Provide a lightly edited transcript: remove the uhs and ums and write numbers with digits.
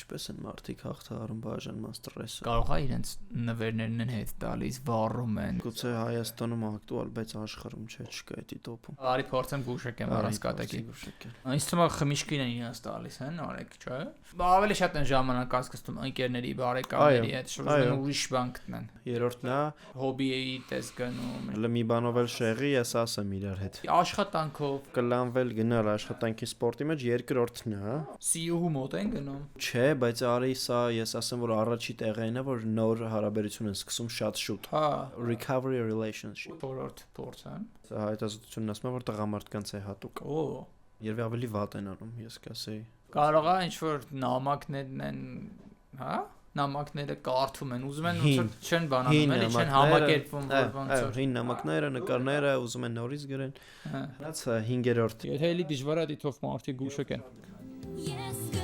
ինչպես են մարդիկ հաղթահարում բաժանման ստրեսը։ Կարող է իրենց նվերներն են հետ տալիս, վառում են։ Գուցե Հայաստանում ակտուալ, բայց աշխարհում չկա դա տոպում։ Արի փորձեմ գուշակեմ առանց կատակի։ Ինձ թվում է խմիչքին են իրենց տալիս, հեն, արեք, չէ՞։ Ավելի շատ են ժամանակ անցկացնում ընկերների, բարեկամների հետ, շուտ ուրիշ բան գտնեն։ Երրորդն է հոբիի տես գնում։ Մի բանով էլ շեղի, ես ասեմ իրար հետ։ Աշխատանքով Կլանվել գնալ աշխատանքի սպորտի մեջ երկրորդն է։ CEO մոտ են գնում։ Չէ, բայց արի սա ես ասեմ որ առաջի տեղային է որ նոր հարաբերություն են սկսում շատ շուտ։ Հա, Recovery relationship։ Որորդ փորձան։ Սա հայտարարությունն ասում է որ տղամարդկանց է հատուկ։ Օ, Երևի ավելի վատ են անում, ես կասեի։ կարող է ինչ որ նամակներն են, հա? Նամակները կարդում են, ուզում են ոնց որ չեն բանանում, էլի չեն համակերպվում, որ ոնց որ հին նամակները, նկարները ուզում են նորից գրեն։ Հա։ Հենց 5-րդ։ Եթե էլի դժվար է դիթով մարդիկ գուշակեն։ Yes,